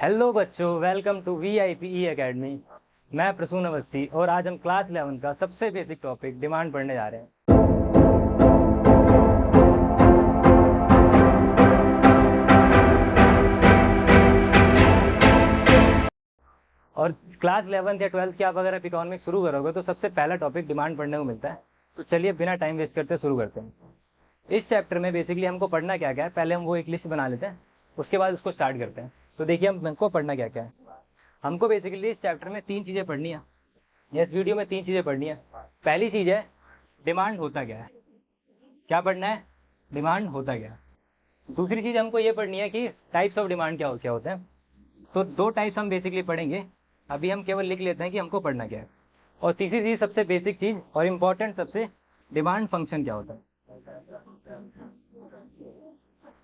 Hello बच्चों, welcome to VIPE academy. मैं प्रसून अवस्थी और आज हम क्लास 11 का सबसे बेसिक टॉपिक डिमांड पढ़ने जा रहे हैं। और क्लास 11th या 12th की आप अगर आप इकोनॉमिक्स शुरू करोगे तो सबसे पहला टॉपिक डिमांड पढ़ने को मिलता है। तो चलिए बिना टाइम वेस्ट करते शुरू करते हैं। इस चैप्टर में बेसिकली हमको पढ़ना क्या क्या है, पहले हम वो एक लिस्ट बना लेते हैं, उसके बाद उसको स्टार्ट करते हैं। तो देखिए हमको पढ़ना क्या क्या है। हमको बेसिकली इस चैप्टर में 3 चीज़ें पढ़नी है, इस वीडियो में 3 चीज़ें पढ़नी है। पहली चीज़ है डिमांड होता क्या है। क्या पढ़ना है? डिमांड होता क्या है। दूसरी चीज़ हमको ये पढ़नी है कि टाइप्स ऑफ डिमांड क्या होते हैं। तो 2 टाइप्स हम बेसिकली पढ़ेंगे, अभी हम केवल लिख लेते हैं कि हमको पढ़ना क्या है। और तीसरी चीज़, सबसे बेसिक चीज़ और इम्पोर्टेंट सबसे, डिमांड फंक्शन क्या होता है।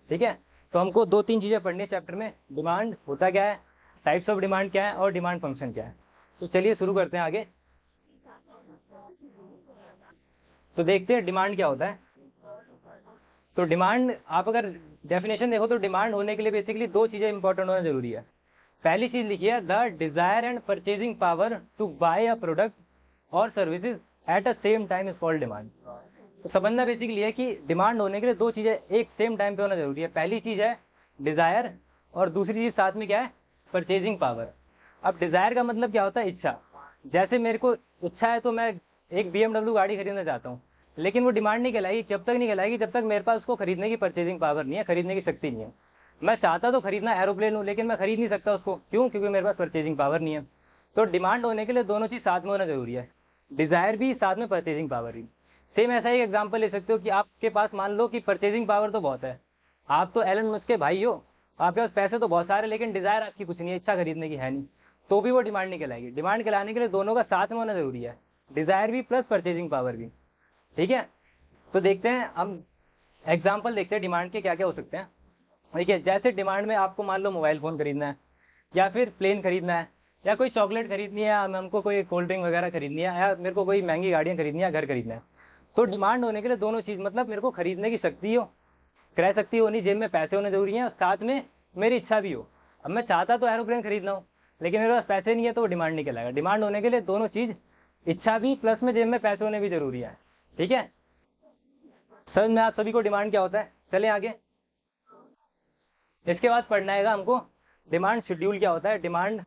ठीक है, तो हमको 2-3 चीज़ें पढ़नी है चैप्टर में। डिमांड होता क्या है, टाइप्स ऑफ डिमांड क्या है और डिमांड फंक्शन क्या है। तो चलिए शुरू करते हैं आगे। तो देखते हैं डिमांड क्या होता है। तो डिमांड, आप अगर डेफिनेशन देखो तो डिमांड होने के लिए बेसिकली 2 चीज़ें इंपॉर्टेंट होना जरूरी है। पहली चीज लिखिए, the desire and purchasing power to buy a product और services at a same time is called demand. तो समझना बेसिकली है कि डिमांड होने के लिए 2 चीजें एक सेम टाइम पे होना जरूरी है। पहली चीज है डिजायर और दूसरी चीज साथ में क्या है, परचेजिंग पावर। अब डिजायर का मतलब क्या होता है, इच्छा। जैसे मेरे को इच्छा है तो मैं एक BMW गाड़ी खरीदना चाहता हूँ, लेकिन वो डिमांड नहीं कहलाएगी। जब तक नहीं कहलाएगी जब तक मेरे पास उसको खरीदने की परचेजिंग पावर नहीं है, खरीदने की शक्ति नहीं है। मैं चाहता तो खरीदना एरोप्लेन हूँ, लेकिन मैं खरीद नहीं सकता उसको। क्यों? क्योंकि मेरे पास परचेजिंग पावर नहीं है। तो डिमांड होने के लिए दोनों चीज साथ में होना जरूरी है, डिजायर भी साथ में परचेजिंग पावर भी। सेम ऐसा ही एग्जांपल ले सकते हो कि आपके पास मान लो कि परचेजिंग पावर तो बहुत है, आप तो एलन मस्क के भाई हो, आपके पास पैसे तो बहुत सारे, लेकिन डिजायर आपकी कुछ नहीं है, इच्छा खरीदने की है नहीं, तो भी वो डिमांड नहीं कहलाएगी। डिमांड कहलाने के लिए दोनों का साथ में होना जरूरी है, डिजायर भी प्लस परचेजिंग पावर भी। ठीक है, तो देखते हैं हम एग्जाम्पल देखते हैं डिमांड के क्या क्या हो सकते हैं। देखिए, जैसे डिमांड में आपको मान लो मोबाइल फ़ोन खरीदना है, या फिर प्लेन खरीदना है, या कोई चॉकलेट खरीदनी है, हमको कोई कोल्ड ड्रिंक वगैरह खरीदनी है, या मेरे को कोई महंगी गाड़ियाँ खरीदनी है, घर खरीदना है। तो डिमांड होने के लिए दोनों चीज़, मतलब मेरे को खरीदने की शक्ति हो, क्रय शक्ति होनी, जेब में पैसे होने जरूरी हैं, साथ में मेरी इच्छा भी हो। अब मैं चाहता तो एरोप्लेन खरीदना हो, लेकिन मेरे पास पैसे नहीं है, तो वो डिमांड नहीं कहलाएगा। डिमांड होने के लिए दोनों चीज़, इच्छा भी प्लस में जेब में पैसे होने भी जरूरी है। ठीक है, समझ में आप सभी को डिमांड क्या होता है। चले आगे। इसके बाद पढ़ना है हमको डिमांड शेड्यूल क्या होता है। डिमांड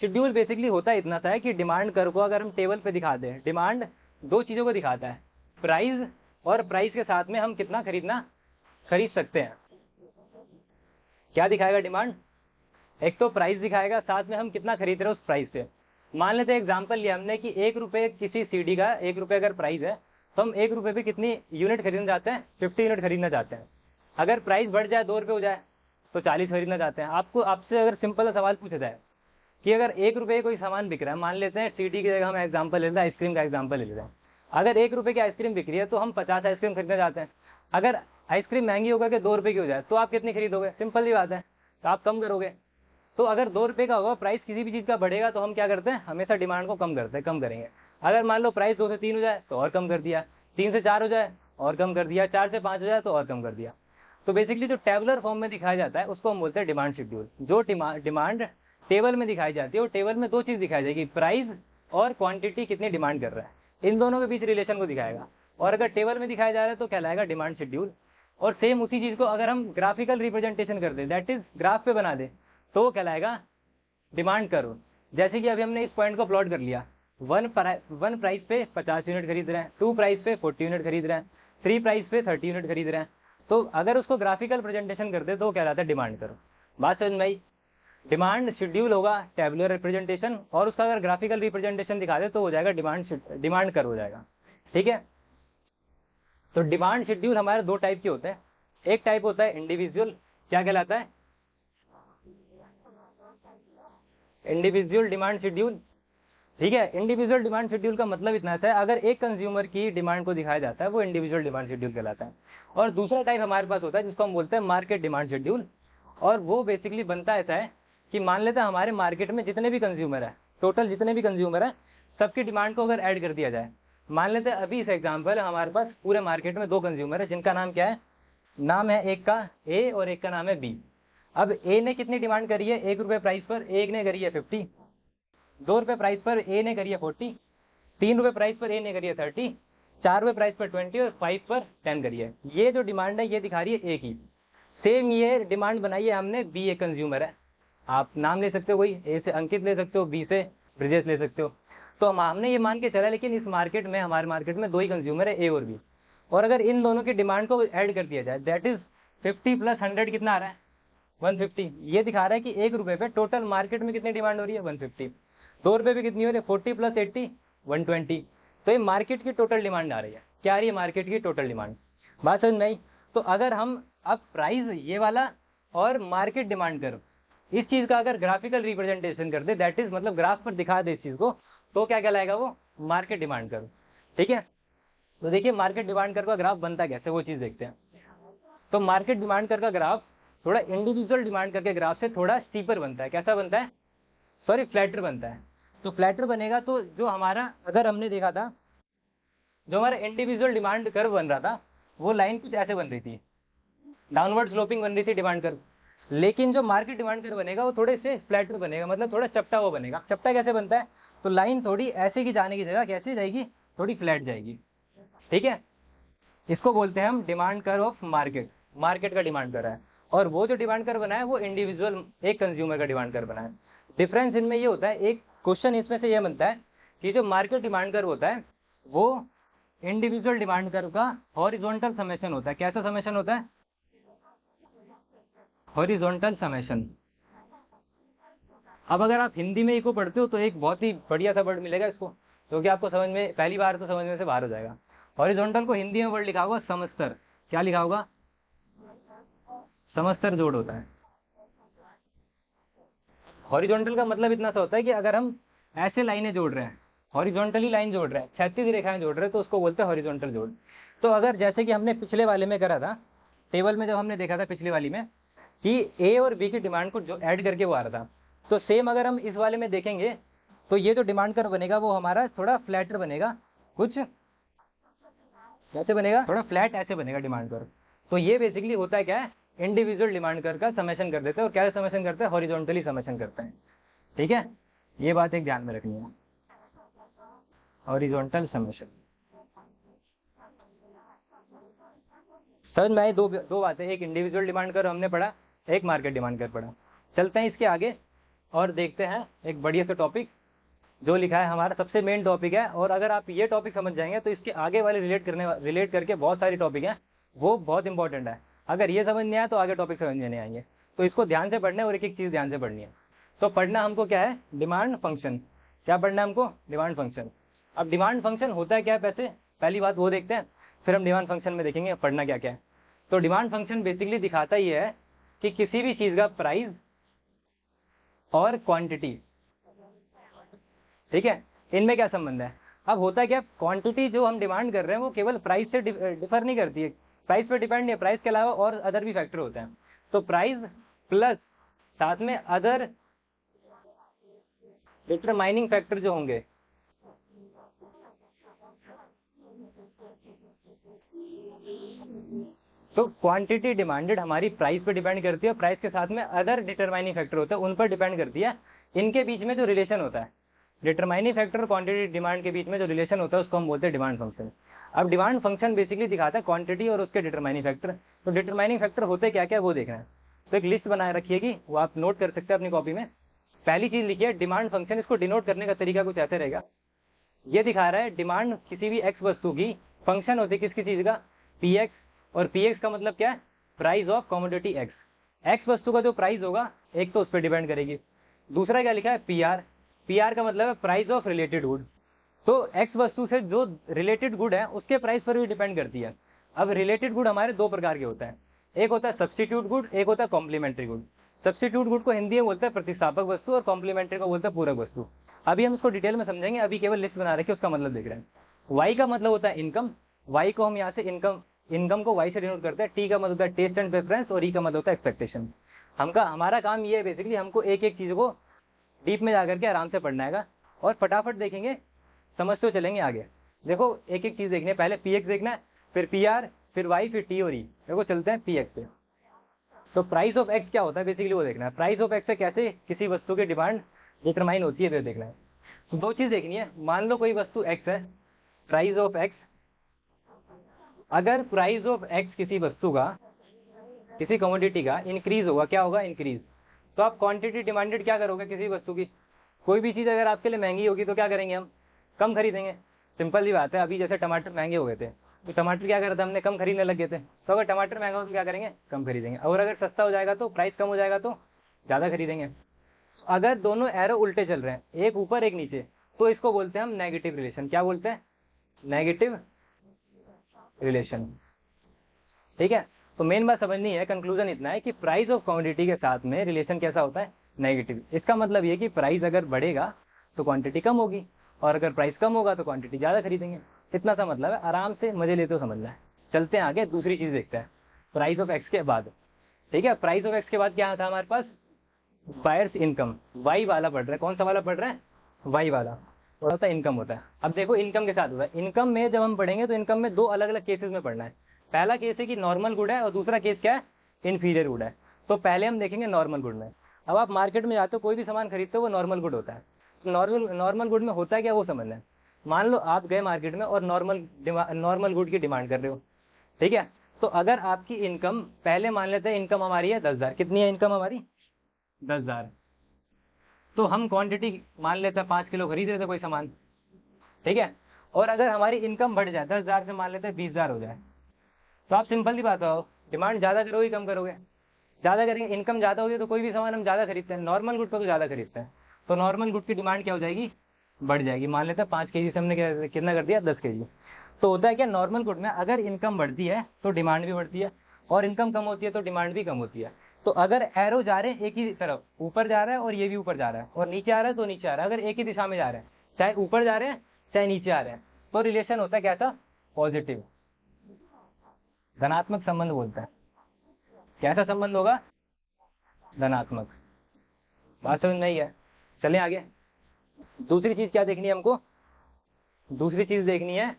शेड्यूल बेसिकली होता है इतना सा है कि डिमांड कर को अगर हम टेबल पे दिखा दें, डिमांड 2 चीज़ों को दिखाता है, प्राइस और प्राइस के साथ में हम कितना खरीद सकते हैं। क्या दिखाएगा डिमांड? एक तो प्राइस दिखाएगा, साथ में हम कितना खरीद रहे हैं उस प्राइस पे। मान लेते हैं एग्जाम्पल लिया हमने कि 1 रुपये किसी CD का 1 रुपये अगर प्राइस है, तो हम 1 रुपये पे कितनी यूनिट खरीदना चाहते हैं, 50 यूनिट खरीदना चाहते हैं। अगर प्राइस बढ़ जाए, 2 रुपये हो जाए, तो 40 खरीदना चाहते हैं। आपसे अगर सिंपल सा सवाल पूछा जाए कि अगर 1 रुपये कोई सामान बिक रहा है, मान लेते हैं CD की जगह हम एग्जाम्पल ले लेते हैं, आइसक्रीम का एग्जाम्पल ले लेते हैं। अगर 1 रुपये की आइसक्रीम बिक रही है तो हम 50 आइसक्रीम खरीदना चाहते हैं। अगर आइसक्रीम महंगी होकर के 2 रुपये की हो जाए, तो आप कितनी खरीदोगे? सिंपल सी बात है, तो आप कम करोगे। तो अगर 2 रुपये का होगा प्राइस, किसी भी चीज़ का बढ़ेगा, तो हम क्या करते हैं, हमेशा डिमांड को कम करते हैं, कम करेंगे। अगर मान लो प्राइस 2 से 3 हो जाए तो और कम कर दिया, 3 से 4 हो जाए और कम कर दिया, 4 से 5 हो जाए तो और कम कर दिया। तो बेसिकली जो टेबलर फॉर्म में दिखाया जाता है उसको हम बोलते हैं डिमांड शेड्यूल। जो डिमांड टेबल में दिखाई जाती है, वो टेबल में 2 चीज़ दिखाई जाएगी, प्राइस और क्वांटिटी, कितनी डिमांड कर रहा है, इन दोनों के बीच रिलेशन को दिखाएगा। और अगर टेबल में दिखाया जा रहा है तो कहलाएगा डिमांड शेड्यूल। और सेम उसी चीज़ को अगर हम ग्राफिकल रिप्रेजेंटेशन कर दे, दैट इज ग्राफ पे बना दे, तो वो कहलाएगा डिमांड करो। जैसे कि अभी हमने इस पॉइंट को प्लॉट कर लिया, वन प्राइस पे 50 यूनिट खरीद रहे हैं, 2 प्राइस पे 40 यूनिट खरीद रहे हैं, 3 प्राइस पे 30 यूनिट खरीद रहे हैं। तो अगर उसको ग्राफिकल प्रेजेंटेशन करते तो क्या रहता है, डिमांड करो। बात समझ में आई? डिमांड शेड्यूल होगा टेबुलर रिप्रेजेंटेशन, और उसका अगर ग्राफिकल रिप्रेजेंटेशन दिखा दे तो हो जाएगा डिमांड कर हो जाएगा। ठीक है, तो डिमांड शेड्यूल हमारे 2 टाइप के होते हैं। एक टाइप होता है इंडिविजुअल, क्या कहलाता है, इंडिविजुअल डिमांड शेड्यूल। ठीक है, इंडिविजुअल डिमांड शेड्यूल का मतलब इतना सा है, अगर एक कंज्यूमर की डिमांड को दिखाया जाता है वो इंडिविजुअल डिमांड शेड्यूल कहलाता है। और दूसरा टाइप हमारे पास होता है जिसको हम बोलते हैं मार्केट डिमांड शेड्यूल। और वो बेसिकली बनता ऐसा है कि मान लेते हैं हमारे मार्केट में जितने भी कंज्यूमर है, टोटल जितने भी कंज्यूमर है, सबकी डिमांड को अगर ऐड कर दिया जाए। मान लेते हैं अभी इस एग्जाम्पल, हमारे पास पूरे मार्केट में 2 कंज्यूमर है जिनका नाम क्या है, नाम है एक का A और एक का नाम है B। अब ए ने कितनी डिमांड करी है, 1 रुपये प्राइस पर ए ने करी है 50, 2 रुपये प्राइस पर ए ने करी है 40, 3 रुपये प्राइस पर ए ने करी है 30, 4 रुपये प्राइस पर 20 और 5 पर 10 करी है। ये जो डिमांड है ये दिखा रही है ए की। सेम ये डिमांड बनाई है हमने, बी एक कंज्यूमर है, आप नाम ले सकते हो कोई, ए से अंकित ले सकते हो, बी से ब्रिजेश ले सकते हो। तो हमने ये मान के चला, लेकिन इस मार्केट में, हमारे मार्केट में 2 ही कंज्यूमर है, ए और बी, और अगर इन दोनों की डिमांड को ऐड कर दिया जाए, दैट इज 50 + 100 कितना आ रहा है, 150। ये दिखा रहा है कि 1 रुपये पे टोटल मार्केट में कितनी डिमांड हो रही है, 150। 2 रुपये पे कितनी हो रही है, 40 + 80 120। तो ये मार्केट की टोटल डिमांड आ रही है। क्या आ रही है, मार्केट की टोटल डिमांड। बात समझ में आई। तो अगर हम अब प्राइस ये वाला और मार्केट डिमांड कर्व, इस चीज का अगर ग्राफिकल रिप्रेजेंटेशन कर दे, दैट इज मतलब ग्राफ पर दिखा दे इस चीज को, तो क्या कहलाएगा वो, मार्केट डिमांड कर्व। ठीक है, तो देखिए मार्केट डिमांड कर्व का ग्राफ बनता कैसे, वो चीज देखते हैं। तो मार्केट डिमांड कर्व का ग्राफ थोड़ा इंडिविजुअल डिमांड करके ग्राफ से थोड़ा स्टीपर बनता है। कैसा बनता है, सॉरी फ्लैटर बनता है। तो फ्लैटर बनेगा तो जो हमारा, अगर हमने देखा था जो हमारा इंडिविजुअल डिमांड कर्व बन रहा था, वो लाइन कुछ ऐसे बन रही थी, डाउनवर्ड स्लोपिंग बन रही थी डिमांड कर्व। लेकिन जो मार्केट डिमांड कर्व बनेगा वो थोड़े से फ्लैटर बनेगा, मतलब थोड़ा चपटा हुआ बनेगा। चपटा कैसे बनता है, तो लाइन थोड़ी ऐसे की जाने की जगह कैसे जाएगी, थोड़ी फ्लैट जाएगी। ठीक है, इसको बोलते हैं हम demand curve of market. Market का डिमांड कर रहा है, और वो जो डिमांड कर्व बना है वो इंडिविजुअल एक कंज्यूमर का डिमांड कर्व बना है। डिफरेंस इनमें ये होता है, एक क्वेश्चन इसमें से ये बनता है कि जो मार्केट डिमांड कर्व होता है वो इंडिविजुअल डिमांड कर्व का हॉरिजॉन्टल समेशन होता है। कैसा समेशन होता है, हॉरिजॉन्टल समेशन। अब अगर आप हिंदी में इको पढ़ते हो तो एक बहुत ही बढ़िया सा वर्ड मिलेगा इसको, क्योंकि आपको समझ में पहली बार तो समझ में से बाहर हो जाएगा। हॉरिजॉन्टल को हिंदी में वर्ड लिखा होगा समस्तर। क्या लिखा होगा, समस्तर जोड़ होता है। हॉरिजॉन्टल का मतलब इतना सा होता है कि अगर हम ऐसे लाइनें जोड़ रहे हैं, हॉरिजॉन्टली लाइन जोड़ रहे हैं, क्षैतिज रेखाएं जोड़ रहे हैं, तो उसको बोलते हैं हॉरिजॉन्टल जोड़। तो अगर जैसे कि हमने पिछले वाले में करा था, टेबल में जब हमने देखा था पिछली वाली में कि ए और बी की डिमांड को जो ऐड करके वो आ रहा था, तो सेम अगर हम इस वाले में देखेंगे तो ये जो डिमांड कर्व बनेगा वो हमारा थोड़ा फ्लैटर बनेगा, कुछ कैसे बनेगा, थोड़ा फ्लैट ऐसे बनेगा डिमांड कर्व। तो ये बेसिकली होता है क्या है, इंडिविजुअल डिमांड कर्व का समेशन कर देते हैं। और क्या समेशन करते हैं, हॉरिजॉन्टली समेशन करते हैं। ठीक है, ये बात एक ध्यान में रखनी है, हॉरिजॉन्टल समेशन। समझ में आई। दो बातें, एक इंडिविजुअल डिमांड कर्व हमने पढ़ा, एक मार्केट डिमांड कर्व पढ़ा। चलते हैं इसके आगे और देखते हैं एक बढ़िया सा टॉपिक जो लिखा है, हमारा सबसे मेन टॉपिक है। और अगर आप ये टॉपिक समझ जाएंगे तो इसके आगे वाले रिलेट करके बहुत सारे टॉपिक हैं, वो बहुत इंपॉर्टेंट है। अगर ये समझ नहीं आया तो आगे टॉपिक समझ में नहीं आएंगे। तो इसको ध्यान से पढ़ना है और एक एक चीज ध्यान से पढ़नी है। तो पढ़ना हमको क्या है, डिमांड फंक्शन। क्या पढ़ना है हमको, डिमांड फंक्शन। अब डिमांड फंक्शन होता है क्या है, पैसे पहली बात वो देखते हैं, फिर हम डिमांड फंक्शन में देखेंगे पढ़ना क्या क्या है। तो डिमांड फंक्शन बेसिकली दिखाता ही है कि किसी भी चीज का प्राइस और क्वांटिटी, ठीक है, इनमें क्या संबंध है। अब होता है क्या, क्वांटिटी जो हम डिमांड कर रहे हैं वो केवल प्राइस से डिफर नहीं करती है, प्राइस पे डिपेंड नहीं है, प्राइस के अलावा और अदर भी फैक्टर होते हैं। तो प्राइस प्लस साथ में अदर डिटरमाइनिंग फैक्टर जो होंगे, तो क्वांटिटी डिमांडेड हमारी प्राइस पे डिपेंड करती है, प्राइस के साथ में अदर डिटरमाइनिंग फैक्टर होते हैं, उन पर डिपेंड करती है। इनके बीच में जो रिलेशन होता है, डिटरमाइनिंग फैक्टर और क्वांटिटी डिमांड के बीच में जो रिलेशन होता है उसको हम बोलते हैं डिमांड फंक्शन। अब डिमांड फंक्शन बेसिकली दिखाता है क्वांटिटी और उसके डिटरमाइनिंग फैक्टर। तो डिटरमाइनिंग फैक्टर होते क्या क्या वो देखना है। तो एक लिस्ट बनाए रखिएगी, वो आप नोट कर सकते हैं अपनी कॉपी में। पहली चीज लिखिए डिमांड फंक्शन। इसको डिनोट करने का तरीका कुछ ऐसे रहेगा, ये दिखा रहा है डिमांड किसी भी एक्स वस्तु की फंक्शन होती है किसकी चीज का, पी एक्स। और पी एक्स का मतलब क्या है, price of commodity x. X वस्तु का जो प्राइस होगा एक तो उस पर डिपेंड करेगी। दूसरा क्या लिखा है, पी आर। पी आर का मतलब है प्राइस ऑफ रिलेटेड गुड। तो एक्स वस्तु से जो रिलेटेड गुड है उसके प्राइस पर भी डिपेंड करती है। अब रिलेटेड गुड हमारे दो प्रकार के होते हैं, एक होता है सब्स्टिट्यूट गुड, एक होता है कॉम्प्लीमेंट्री गुड। सब्स्टिट्यूट गुड को हिंदी में बोलते हैं प्रतिस्थापक वस्तु और कॉम्प्लीमेंट्री को बोलते हैं पूरक वस्तु। अभी हम इसको डिटेल में समझेंगे, अभी केवल लिस्ट बना रखे उसका मतलब देख रहे हैं। वाई का मतलब होता है इनकम। वाई को हम यहाँ से इनकम को वाई से डिनोट करते हैं। टी का मतलब होता है टेस्ट एंड प्रेफरेंस और ई का मतलब होता है एक्सपेक्टेशन। हमारा काम ये है बेसिकली, हमको एक एक चीज को डीप में जाकर के आराम से पढ़ना है और फटाफट देखेंगे, समझते हुए चलेंगे आगे। देखो एक एक चीज देखनी है, पहले पी एक्स देखना है, फिर पी आर, फिर वाई, फिर टी और ई। देखो चलते हैं पी एक्स पे। तो प्राइस ऑफ एक्स क्या होता है बेसिकली वो देखना है। प्राइस ऑफ एक्स से कैसे किसी वस्तु की डिमांड डिटरमाइन होती है वो देखना है। तो दो चीज देखनी है। मान लो कोई वस्तु एक्स है, प्राइस ऑफ एक्स, अगर प्राइस ऑफ एक्स किसी वस्तु का, किसी कमोडिटी का इंक्रीज होगा, क्या होगा, इंक्रीज, तो आप क्वांटिटी डिमांडेड क्या करोगे किसी वस्तु की। कोई भी चीज अगर आपके लिए महंगी होगी तो क्या करेंगे, हम कम खरीदेंगे। सिंपल सी बात है। अभी जैसे टमाटर महंगे हो गए थे तो टमाटर क्या करते हमने, कम खरीदने लग गए थे। तो अगर टमाटर महंगा हो तो क्या करेंगे, कम खरीदेंगे। और अगर सस्ता हो जाएगा तो प्राइस कम हो जाएगा तो ज्यादा खरीदेंगे। अगर दोनों एरो उल्टे चल रहे हैं, एक ऊपर एक नीचे, तो इसको बोलते हैं हम नेगेटिव रिलेशन। क्या बोलते हैं, नेगेटिव रिलेशन। ठीक है। तो मेन बात समझनी है, कंक्लूजन इतना है कि प्राइस ऑफ क्वांटिटी के साथ में रिलेशन कैसा होता है, नेगेटिव। इसका मतलब ये कि प्राइस अगर बढ़ेगा तो क्वांटिटी कम होगी, और अगर प्राइस कम होगा तो क्वांटिटी ज्यादा खरीदेंगे। इतना सा मतलब है, आराम से मजे लेते हो समझना है। चलते हैं आगे, दूसरी चीज देखते हैं प्राइस ऑफ एक्स के बाद। ठीक है, प्राइस ऑफ एक्स के बाद क्या था हमारे पास, बायर्स इनकम। वाई वाला पढ़ रहा है, कौन सा वाला पढ़ रहा है, वाई वाला। थोड़ा सा इनकम होता है। अब देखो इनकम के साथ होता है, इनकम में जब हम पढ़ेंगे तो इनकम में दो अलग अलग केसेस में पढ़ना है। पहला केस है कि नॉर्मल गुड है, और दूसरा केस क्या है, इन्फीरियर गुड है। तो पहले हम देखेंगे नॉर्मल गुड में। अब आप मार्केट में जाते हो, कोई भी सामान खरीदते हो वो नॉर्मल गुड होता है। तो नॉर्मल गुड में होता है क्या, वो समझना है। मान लो आप गए मार्केट में और नॉर्मल गुड की डिमांड कर रहे हो। ठीक है। तो अगर आपकी इनकम, पहले मान लेते हैं इनकम हमारी है 10,000। कितनी है इनकम हमारी, 10,000। तो हम क्वांटिटी मान लेते हैं 5 किलो खरीद रहे थे कोई सामान। ठीक है। और अगर हमारी इनकम बढ़ जाए, 10,000 से मान लेते हैं 20,000 हो जाए, तो आप सिंपल सी बात हो, डिमांड ज्यादा करोगे कम करोगे, ज्यादा करेंगे। इनकम ज्यादा होगी तो कोई भी सामान हम ज्यादा खरीदते हैं, नॉर्मल गुड को तो ज्यादा खरीदते हैं। तो नॉर्मल गुड की डिमांड क्या हो जाएगी, बढ़ जाएगी। मान लेते हैं 5 kg से हमने कितना कर दिया, 10 kg। तो होता है क्या, नॉर्मल गुड में अगर इनकम बढ़ती है तो डिमांड भी बढ़ती है, और इनकम कम होती है तो डिमांड भी कम होती है। तो अगर एरो जा रहे हैं एक ही तरफ, ऊपर जा रहा है और ये भी ऊपर जा रहा है, और नीचे आ रहा है तो नीचे आ रहा है, अगर एक ही दिशा में जा रहे हैं, चाहे ऊपर जा रहे हैं चाहे नीचे आ रहे हैं, तो रिलेशन होता है कैसा, पॉजिटिव, धनात्मक संबंध बोलता है। कैसा संबंध होगा, धनात्मक। बात समझ नहीं है, चलें आगे। दूसरी चीज क्या देखनी है हमको, दूसरी चीज देखनी है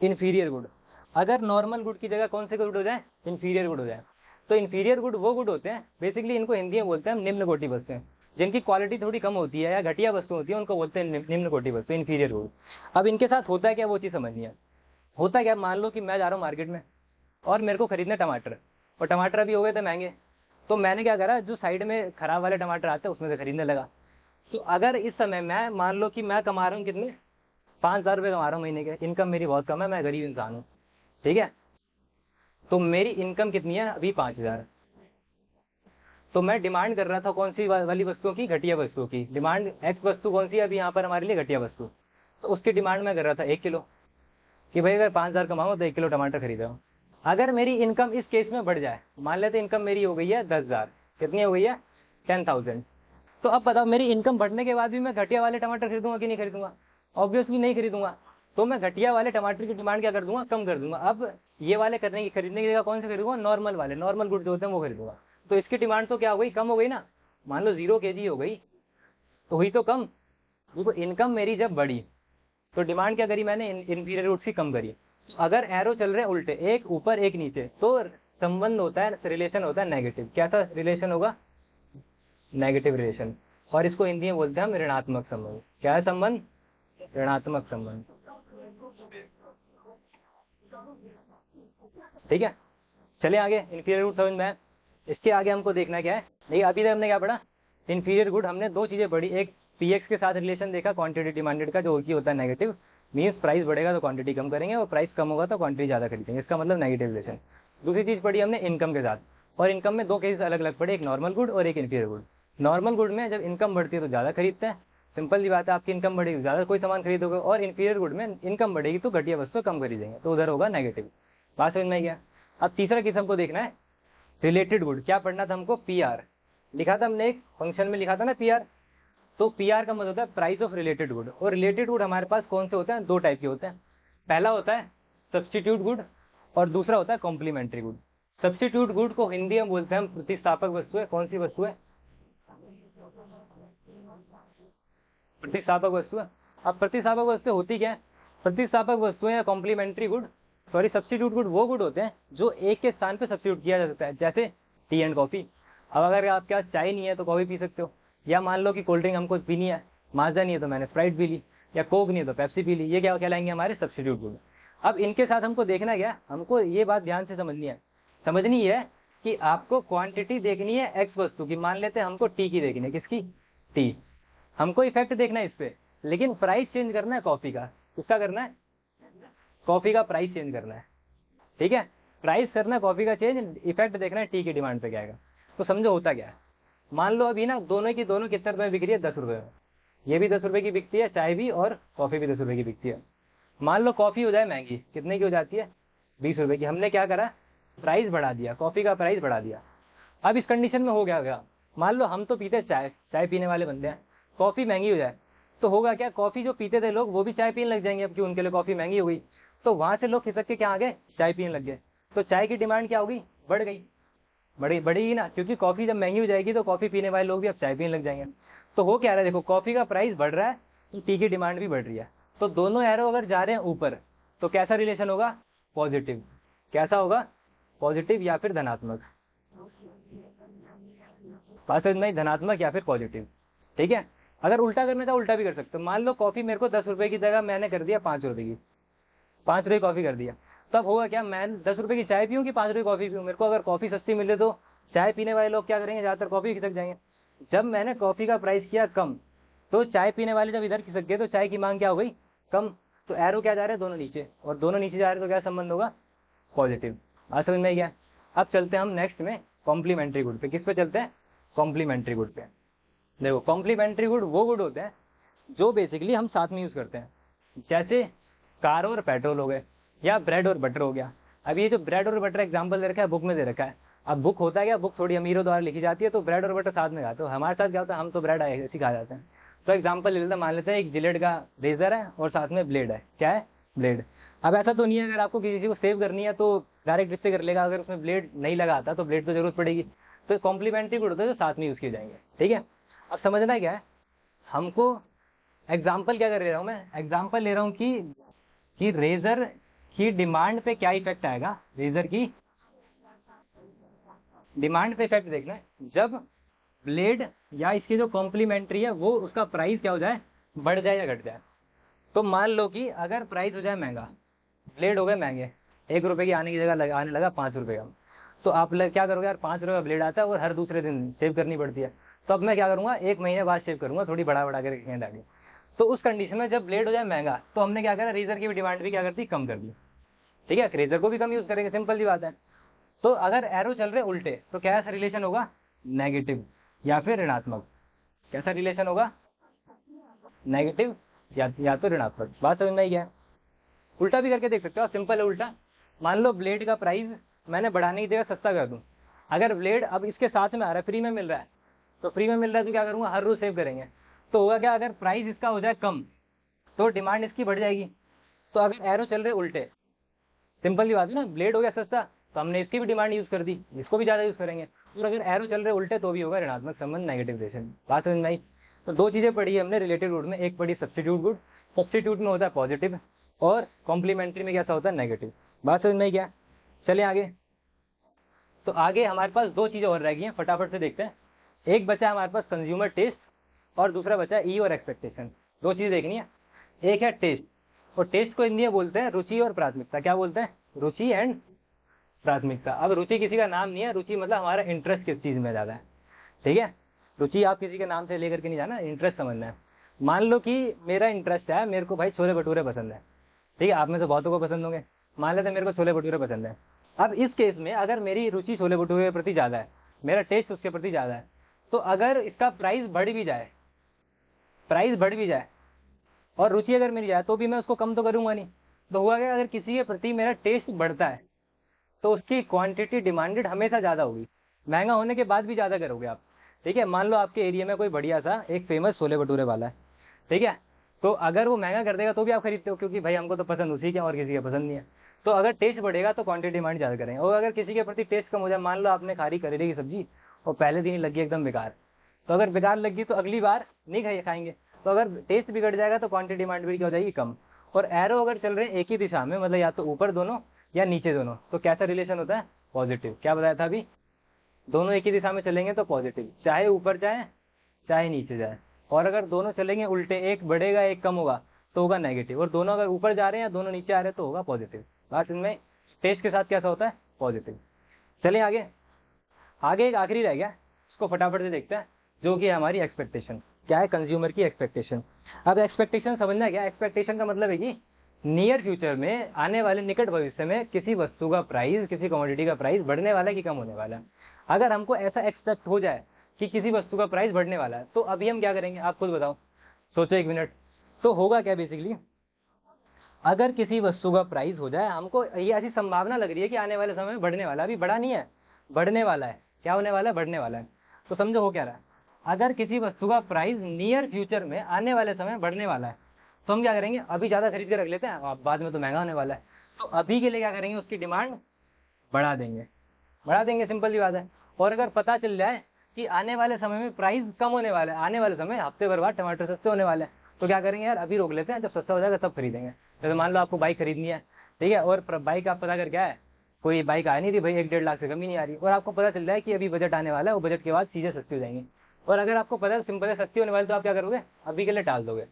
इंफीरियर गुड। अगर नॉर्मल गुड की जगह कौन से गुड हो जाए, इंफीरियर गुड हो जाए। तो इंफीरियर गुड वो गुड होते हैं, बेसिकली इनको हिंदी में बोलते हैं हम निम्न कोटि वस्तुएं, जिनकी क्वालिटी थोड़ी कम होती है या घटिया वस्तु होती है, उनको बोलते हैं निम्न कोटि वस्तु, इंफीरियर गुड। अब इनके साथ होता है क्या, वो चीज समझनी है। होता क्या, मान लो कि मैं जा रहा हूँ मार्केट में और मेरे को खरीदने टमाटर, और टमाटर अभी हो गए थे महंगे। तो मैंने क्या करा, जो साइड में खराब वाले टमाटर आते हैं उसमें से खरीदने लगा। तो अगर इस समय मैं मान लो कि मैं कमा रहा हूँ कितने, 5,000 रुपये कमा रहा हूँ महीने के, इनकम मेरी बहुत कम है, मैं गरीब इंसान हूँ। ठीक है। तो मेरी इनकम कितनी है अभी, 5,000। तो मैं डिमांड कर रहा था कौन सी वाली वस्तुओं की, घटिया वस्तुओं की। डिमांड एक्स वस्तु कौन सी है अभी यहाँ पर हमारे लिए, घटिया वस्तु। तो उसकी डिमांड मैं कर रहा था 1 किलो, कि भाई अगर 5,000 कमाओ तो 1 किलो टमाटर खरीद रहा हूँ। अगर मेरी इनकम इस केस में बढ़ जाए, मान लेते इनकम मेरी हो गई है 10,000, कितनी हो गई है, 10,000। तो अब बताओ, मेरी इनकम बढ़ने के बाद भी मैं घटिया वाले टमाटर खरीदूंगा कि नहीं खरीदूंगा, ऑब्वियसली नहीं खरीदूंगा। तो मैं घटिया वाले टमाटर की डिमांड क्या कर दूंगा, कम कर दूंगा। अब ये वाले खरीदने की जगह कौन से खरीदूंगा, नॉर्मल वाले, नॉर्मल गुड जो होते हैं वो खरीदूंगा। तो इसकी डिमांड तो क्या हो गई, कम हो गई ना। मान लो 0 kg हो गई तो हुई तो कम। देखो इनकम मेरी जब बढ़ी तो डिमांड क्या करी मैंने, इंफीरियर गुड्स की कम करी। अगर एरो चल रहे उल्टे, एक ऊपर एक नीचे, तो संबंध होता है, रिलेशन होता है नेगेटिव। क्या था रिलेशन होगा, नेगेटिव रिलेशन। और इसको हिंदी में बोलते हैं हम ऋणात्मक संबंध। क्या है संबंध, ऋणात्मक संबंध। ठीक है। चले आगे, इंफीरियर गुड समझ में आया। इसके आगे हमको देखना क्या है, देखिए अभी तक हमने क्या पढ़ा, इंफीरियर गुड हमने दो चीजें पढ़ी। एक पीएक्स के साथ रिलेशन देखा, क्वांटिटी डिमांडेड का, जो की होता है नेगेटिव, मींस प्राइस बढ़ेगा तो क्वांटिटी कम करेंगे, और प्राइस कम होगा तो क्वांटिटी ज्यादा खरीदेंगे, इसका मतलब नेगेटिव रिलेशन। दूसरी चीज पढ़ी हमने इनकम के साथ, और इनकम में दो केसेस अलग अलग पढ़े, एक नॉर्मल गुड और एक इंफीरियर गुड। नॉर्मल गुड में जब इनकम बढ़ती है तो ज्यादा खरीदते हैं, सिंपल सी बात है, आपकी इनकम बढ़ेगी ज्यादा कोई सामान खरीदोगे। और इंफीरियर गुड में इनकम बढ़ेगी तो घटिया वस्तु कम खरीदेंगे, तो उधर होगा नेगेटिव। बात समझ में गया। अब तीसरा केस हमको देखना है रिलेटेड गुड। क्या पढ़ना था हमको, पीआर लिखा था हमने, एक फंक्शन में लिखा था ना पीआर। तो पीआर का मतलब होता है प्राइस ऑफ रिलेटेड गुड। और रिलेटेड गुड हमारे पास कौन से होते हैं, दो टाइप के होते हैं। पहला होता है सब्सटीट्यूट गुड, और दूसरा होता है कॉम्प्लीमेंट्री गुड। सब्सटीट्यूट गुड को हिंदी में बोलते हैं हम प्रतिस्थापक वस्तु है। कौन सी वस्तु है, प्रतिस्थापक वस्तु है। अब प्रतिस्थापक वस्तु होती क्या है, प्रतिस्थापक वस्तुएं या complementary good, sorry substitute good वो गुड होते हैं जो एक के स्थान पे सब्सटीट्यूट किया जा सकता है। जैसे टी एंड कॉफ़ी। अब अगर आपके पास चाय नहीं है तो कॉफ़ी पी सकते हो, या मान लो कि कोल्ड ड्रिंक हमको पीनी है, माजा नहीं है तो मैंने स्प्राइट पी ली, या कोक नहीं है तो पेप्सी पी ली, ये क्या कहलाएंगे हमारे सब्स्टिट्यूट फूड। अब इनके साथ हमको देखना क्या, हमको ये बात ध्यान से समझनी है कि आपको क्वांटिटी देखनी है एक्स वस्तु की, मान लेते हैं हमको टी की देखनी है, किसकी, टी। हमको इफेक्ट देखना है इस पे, लेकिन प्राइस चेंज करना है कॉफी का। किसका करना है, कॉफी का प्राइस चेंज करना है, ठीक है। प्राइस करना है कॉफी का चेंज, इफेक्ट देखना है टी की डिमांड पे क्या आएगा। तो समझो होता क्या है, मान लो अभी ना दोनों की दोनों कितने रुपए बिक रही है, 10 रुपए में। ये भी 10 रुपए की बिकती है चाय भी, और कॉफी भी 10 रुपए की बिकती है। मान लो कॉफी हो जाए महंगी, कितने की हो जाती है, 20 रुपए की। हमने क्या करा, प्राइस बढ़ा दिया, कॉफी का प्राइस बढ़ा दिया। अब इस कंडीशन में हो गया, मान लो हम तो पीते चाय, चाय पीने वाले बंदे हैं, कॉफी महंगी हो जाए तो होगा क्या, कॉफी जो पीते थे लोग वो भी चाय पीने लग जाएंगे, अब क्यों, उनके लिए कॉफी महंगी हो गई। तो वहां से लोग खिसक के क्या आ गए, चाय पीने लग गए। तो चाय की डिमांड क्या होगी, बढ़ गई, बढ़ेगी ना, क्योंकि कॉफी जब महंगी हो जाएगी तो कॉफी पीने वाले लोग भी अब चाय पीने लग जाएंगे। तो हो क्या रहा है, देखो कॉफी का प्राइस बढ़ रहा है तो टी की डिमांड भी बढ़ रही है। तो दोनों एरो अगर जा रहे हैं ऊपर तो कैसा रिलेशन होगा, पॉजिटिव। कैसा होगा, पॉजिटिव या फिर धनात्मक। बात समझ में, धनात्मक या फिर पॉजिटिव, ठीक है। अगर उल्टा करना चाहो उल्टा भी कर सकते हो। मान लो कॉफी मेरे को 10 रुपए की जगह मैंने कर दिया 5 रुपए की, 5 रुपए कॉफी कर दिया। तब होगा क्या, मैं 10 रुपए की चाय पीऊँ कि 5 रुपए कॉफी पीऊँ। मेरे को अगर कॉफी सस्ती मिले तो चाय पीने वाले लोग क्या करेंगे, ज्यादातर कॉफी खिसक जाएंगे। जब मैंने कॉफी का प्राइस किया कम तो चाय पीने वाले जब इधर खिसक गए तो चाय की मांग क्या हो गई, कम। तो एरो क्या जा रहे हैं, दोनों नीचे, और दोनों नीचे जा रहे हैं तो क्या संबंध होगा, पॉजिटिव। बात समझ में गया। अब चलते हैं हम नेक्स्ट में कॉम्प्लीमेंट्री गुड पे। किस पे चलते हैं, कॉम्प्लीमेंट्री गुड पे। देखो कॉम्प्लीमेंट्री गुड वो गुड होते हैं जो बेसिकली हम साथ में यूज करते हैं, जैसे कार और पेट्रोल हो गए, या ब्रेड और बटर हो गया। अब ये जो ब्रेड और बटर एग्जाम्पल दे रखा है, बुक में दे रखा है। अब बुक होता है क्या, बुक थोड़ी अमीरों द्वारा लिखी जाती है तो ब्रेड और बटर साथ में खाते हो। हमारे साथ क्या होता है, हम तो ब्रेड ऐसे खा जाते हैं। तो एग्जाम्पल ले लेते हैं, मान लेते हैं एक जिलेट का रेजर है और साथ में ब्लेड है। क्या है, ब्लेड। अब ऐसा तो नहीं है अगर आपको किसी को सेव करनी है तो डायरेक्ट इससे कर लेगा, अगर उसमें ब्लेड नहीं लगाता तो ब्लेड तो जरूरत पड़ेगी। तो कॉम्प्लीमेंट्री गुड होता है जो साथ में यूज किए जाएंगे, ठीक है। अब समझना क्या है हमको, एग्जाम्पल क्या कर ले रहा हूं मैं, एग्जाम्पल ले रहा हूं कि रेजर की डिमांड पे क्या इफेक्ट आएगा, रेजर की डिमांड पे इफेक्ट देखना है जब ब्लेड या इसकी जो कॉम्प्लीमेंट्री है वो उसका प्राइस क्या हो जाए, बढ़ जाए या घट जाए। तो मान लो कि अगर प्राइस हो जाए महंगा, ब्लेड हो गए महंगे, 1 रुपए की आने की जगह आने लगा 5 रुपए का। तो आप क्या करोगे यार, 5 रुपए का ब्लेड आता है और हर दूसरे दिन सेव करनी पड़ती है। तो अब मैं क्या करूंगा, 1 महीने बाद सेव करूंगा, थोड़ी बढ़ा बढ़ा कर रखेंगे आगे। तो उस कंडीशन में जब ब्लेड हो जाए महंगा तो हमने क्या करा, रेजर की भी डिमांड भी क्या कर दी, कम कर दी, ठीक है। रेजर को भी कम यूज करेंगे, सिंपल सी बात है। तो अगर एरो चल रहे उल्टे तो कैसा रिलेशन होगा, नेगेटिव या फिर ऋणात्मक। कैसा रिलेशन होगा, नेगेटिव या तो ऋणात्मक। बात समझ में आई क्या, उल्टा भी करके देख सकते हो, सिंपल है उल्टा। मान लो ब्लेड का प्राइस मैंने बढ़ाने की जगह सस्ता कर दूं, अगर ब्लेड अब इसके साथ में आ रहा है, फ्री में मिल रहा है, तो फ्री में मिल रहा है तो क्या करूंगा, हर रोज सेव करेंगे। तो होगा क्या, अगर प्राइस इसका हो जाए कम तो डिमांड इसकी बढ़ जाएगी। तो अगर एरो चल रहे उल्टे, सिंपल सी बात है ना, ब्लेड हो गया सस्ता तो हमने इसकी भी डिमांड यूज कर दी, इसको भी ज्यादा यूज करेंगे। और अगर एरो चल रहे उल्टे तो भी होगा ऋणात्मक संबंध, नेगेटिव रिलेशन। बात समझ में आई। तो 2 चीजें पढ़ी है हमने रिलेटेड गुड में, एक पढ़ी सब्स्टिट्यूट गुड, सब्स्टिट्यूट में होता है पॉजिटिव और कॉम्प्लीमेंट्री में कैसा होता है, नेगेटिव। बात समझ में आई क्या, चले आगे। तो आगे हमारे पास 2 चीजें और रह गई हैं, फटाफट से देखते हैं। एक बचा हमारे पास कंज्यूमर टेस्ट और दूसरा बचा ई और एक्सपेक्टेशन। 2 चीजें देखनी है, एक है टेस्ट, और टेस्ट को हिंदी में बोलते हैं रुचि और प्राथमिकता। क्या बोलते हैं, रुचि एंड प्राथमिकता। अब रुचि किसी का नाम नहीं है, रुचि मतलब हमारा इंटरेस्ट किस चीज में ज्यादा है, ठीक है। रुचि आप किसी के नाम से लेकर के नहीं जाना, इंटरेस्ट समझना है। मान लो कि मेरा इंटरेस्ट है, मेरे को भाई छोले भटूरे पसंद है, ठीक है। आप में से बहुतों को पसंद होंगे, मान लेते हैं मेरे को छोले भटूरे पसंद है। अब इस केस में अगर मेरी रुचि छोले भटूरे के प्रति ज्यादा है, मेरा टेस्ट उसके प्रति ज्यादा है, तो अगर इसका प्राइस बढ़ भी जाए, प्राइस बढ़ भी जाए और रुचि अगर मेरी जाए तो भी मैं उसको कम तो करूंगा नहीं। तो हुआ क्या, अगर किसी के प्रति मेरा टेस्ट बढ़ता है तो उसकी क्वांटिटी डिमांडेड हमेशा ज्यादा होगी, महंगा होने के बाद भी ज्यादा करोगे आप, ठीक है। मान लो आपके एरिया में कोई बढ़िया सा एक फेमस छोले भटूरे वाला है, ठीक है। तो अगर वो महंगा कर देगा तो भी आप खरीदते हो, क्योंकि भाई हमको तो पसंद उसी के और किसी के पसंद नहीं है। तो अगर टेस्ट बढ़ेगा तो क्वांटिटी डिमांड ज्यादा करेंगे। और अगर किसी के प्रति टेस्ट कम हो जाए, मान लो आपने खारी करेले की सब्जी और पहले दिन ही लगी एकदम बेकार, तो अगर बेकार लगी तो अगली बार नहीं खाएंगे। तो अगर टेस्ट बिगड़ जाएगा तो क्वांटिटी डिमांड भी क्या हो जाएगी, कम। और एरो अगर चल रहे हैं एक ही दिशा में, मतलब या तो ऊपर दोनों या नीचे दोनों, तो कैसा रिलेशन होता है, पॉजिटिव। क्या बताया था अभी, दोनों एक ही दिशा में चलेंगे तो पॉजिटिव, चाहे ऊपर जाए चाहे नीचे जाए। और अगर दोनों चलेंगे उल्टे, एक बढ़ेगा एक कम होगा तो होगा नेगेटिव, और दोनों अगर ऊपर जा रहे हैं या दोनों नीचे आ रहे हैं तो होगा पॉजिटिव। बात इनमें टेस्ट के साथ कैसा होता है, पॉजिटिव। चलिए आगे, आगे एक आखिरी रह गया, उसको फटाफट से देखते हैं, जो कि हमारी एक्सपेक्टेशन। क्या है, कंज्यूमर की एक्सपेक्टेशन। अब एक्सपेक्टेशन समझना क्या, एक्सपेक्टेशन का मतलब है कि नियर फ्यूचर में, आने वाले निकट भविष्य में किसी वस्तु का प्राइस, किसी कमोडिटी का प्राइस बढ़ने वाला है कि कम होने वाला है। अगर हमको ऐसा एक्सपेक्ट हो जाए कि किसी वस्तु का प्राइस बढ़ने वाला है, तो अभी हम क्या करेंगे, आप खुद बताओ, सोचो एक मिनट। तो होगा क्या बेसिकली, अगर किसी वस्तु का प्राइस हो जाए, हमको ये ऐसी संभावना लग रही है कि आने वाले समय में बढ़ने वाला है, अभी बढ़ा नहीं है, बढ़ने वाला है। क्या होने वाला है, बढ़ने वाला है। तो समझो हो क्या रहा है, अगर किसी वस्तु का प्राइस नियर फ्यूचर में, आने वाले समय में बढ़ने वाला है, तो हम क्या करेंगे, अभी ज्यादा खरीद के रख लेते हैं, बाद में तो महंगा होने वाला है। तो अभी के लिए क्या करेंगे, उसकी डिमांड बढ़ा देंगे, बढ़ा देंगे, सिंपल सी बात है। और अगर पता चल जाए कि आने वाले समय में प्राइस कम होने वाला है, आने वाले समय हफ्ते भर बाद टमाटर सस्ते होने वाले हैं, तो क्या करेंगे यार, अभी रोक लेते हैं, जब सस्ता हो जाएगा तब खरीदेंगे। जैसे मान लो आपको बाइक खरीदनी है, ठीक है, और बाइक आप पता कर क्या है, कोई बाइक आ नहीं रही भाई, 1-1.5 लाख से कम ही नहीं आ रही, और आपको पता चल रहा है कि अभी बजट आने वाला है, वो बजट के बाद चीजें सस्ती हो जाएंगी। और अगर आपको पता है सिंपल है सस्ती होने वाली, तो आप क्या करोगे, अभी के लिए टाल दोगे।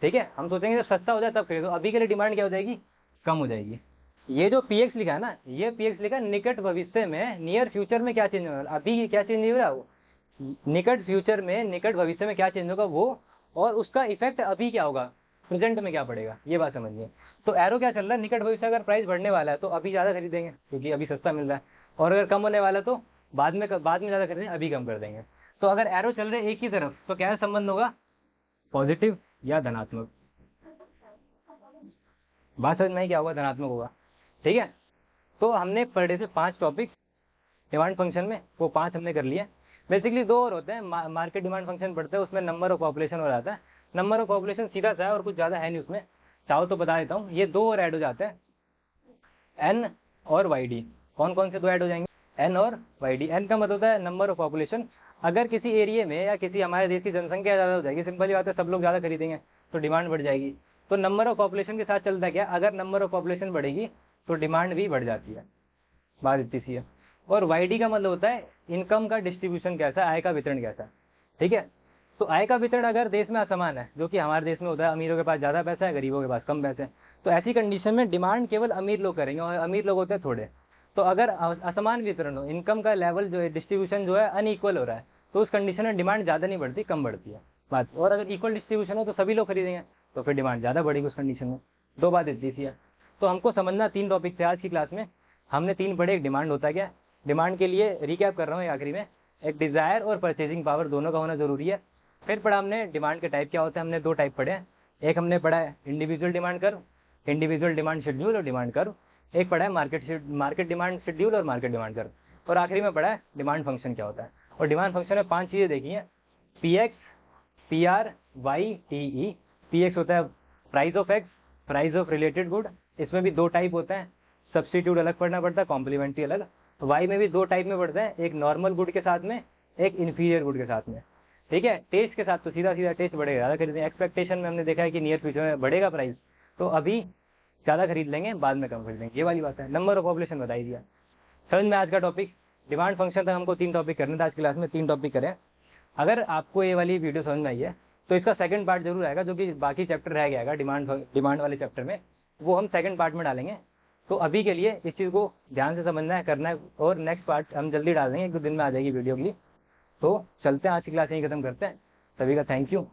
ठीक है, हम सोचेंगे जब सस्ता हो जाए तब खरीदो, अभी के लिए डिमांड क्या हो जाएगी, कम हो जाएगी। ये जो पीएक्स लिखा है ना, ये पीएक्स लिखा निकट भविष्य में, नियर फ्यूचर में क्या चेंज होगा, अभी क्या चेंज हो रहा है वो, निकट फ्यूचर में, निकट भविष्य में क्या चेंज होगा वो, और उसका इफेक्ट अभी क्या होगा, प्रेजेंट में क्या पड़ेगा, ये बात समझिए। तो एरो क्या चल रहा है, निकट भविष्य अगर प्राइस बढ़ने वाला है तो अभी ज्यादा खरीदेंगे क्योंकि अभी सस्ता मिल रहा है, और अगर कम होने वाला है तो बाद में ज्यादा खरीदेंगे, अभी कम कर देंगे। तो अगर एरो चल रहे एक ही तरफ तो क्या संबंध होगा, पॉजिटिव या धनात्मक। बात समझ में क्या होगा, धनात्मक होगा। ठीक है, तो हमने पर डे से 5 टॉपिक डिमांड फंक्शन में, वो 5 हमने कर लिए। बेसिकली 2 और होते हैं, मार्केट डिमांड फंक्शन पढ़ते हैं, उसमें नंबर ऑफ पॉपुलेशन हो जाता है। नंबर ऑफ पॉपुलेशन सीधा सा है और कुछ ज्यादा है नहीं उसमें, चाहो तो बता देता हूँ। ये 2 और ऐड हो जाते हैं, एन और वाई डी। कौन कौन से 2 ऐड हो जाएंगे, एन और वाई डी। एन का मतलब होता है नंबर ऑफ पॉपुलेशन, अगर किसी एरिया में या किसी हमारे देश की जनसंख्या ज्यादा हो जाएगी, सिंपल ही बात है, सब लोग ज्यादा खरीदेंगे तो डिमांड बढ़ जाएगी। तो नंबर ऑफ पॉपुलेशन के साथ चलता है क्या, अगर नंबर ऑफ पॉपुलेशन बढ़ेगी तो डिमांड भी बढ़ जाती है, बात इतनी सी है। और वाईडी का मतलब होता है इनकम का डिस्ट्रीब्यूशन कैसा है, आय का वितरण कैसा है। ठीक है, तो आय का वितरण अगर देश में असमान है, जो कि हमारे देश में होता है, अमीरों के पास ज्यादा पैसा है, गरीबों के पास कम पैसे हैं, तो ऐसी कंडीशन में डिमांड केवल अमीर लोग करेंगे, और अमीर लोग होते हैं थोड़े। तो अगर असमान वितरण हो, इनकम का लेवल जो है, डिस्ट्रीब्यूशन जो है अनइक्वल हो रहा है, तो उस कंडीशन में डिमांड ज्यादा नहीं बढ़ती, कम बढ़ती है बात। और अगर इक्वल डिस्ट्रीब्यूशन हो तो सभी लोग खरीदेंगे, तो फिर डिमांड ज्यादा बढ़ेगी उस कंडीशन में। 2 बात इतनी सी है। तो हमको समझना 3 टॉपिक थे आज की क्लास में, हमने 3 पढ़े। एक डिमांड होता है क्या, डिमांड के लिए रिकैप कर रहा हूँ आखिरी में, एक डिजायर और परचेजिंग पावर दोनों का होना जरूरी है। फिर पढ़ा हमने डिमांड के टाइप क्या होते हैं, हमने 2 टाइप पढ़े हैं। एक हमने पढ़ा है individual demand curve, individual demand schedule और डिमांड कर्व। एक पढ़ा है मार्केट डिमांड शेड्यूल और मार्केट डिमांड कर्व। और आखिरी में पढ़ा है डिमांड फंक्शन क्या होता है। और डिमांड फंक्शन में 5 चीजें देखी हैं, P X, P R, Y, T E. P X होता है price of X, price of related good. इसमें भी 2 टाइप होते हैं, सब्सटीट्यूट अलग पढ़ना पड़ता है, कॉम्प्लीमेंट्री अलग। वाई में भी 2 टाइप में पढ़ते हैं, एक नॉर्मल गुड के साथ में, एक इन्फीरियर गुड के साथ में। ठीक है, टेस्ट के साथ तो सीधा सीधा टेस्ट बढ़ेगा, ज्यादा खरीदेंगे। एक्सपेक्टेशन में हमने देखा है कि नियर फ्यूचर में बढ़ेगा प्राइस, तो अभी ज्यादा खरीद लेंगे, बाद में कम खरीदेंगे, ये वाली बात है। नंबर ऑफ पॉपुलेशन बता ही दिया। समझ में आज का टॉपिक, डिमांड फंक्शन तक हमको 3 टॉपिक करने थे आज क्लास में, 3 टॉपिक करें। अगर आपको ये वाली वीडियो समझ में आई है तो इसका सेकंड पार्ट जरूर आएगा, जो कि बाकी चैप्टर रह गया डिमांड वाले चैप्टर में, वो हम सेकंड पार्ट में डालेंगे। तो अभी के लिए इस चीज को ध्यान से समझना है, करना है, और नेक्स्ट पार्ट हम जल्दी डाल देंगे, 1-2 दिन में आ जाएगी वीडियो के लिए। तो चलते हैं, आज की क्लास यहीं खत्म करते हैं। सभी का थैंक यू।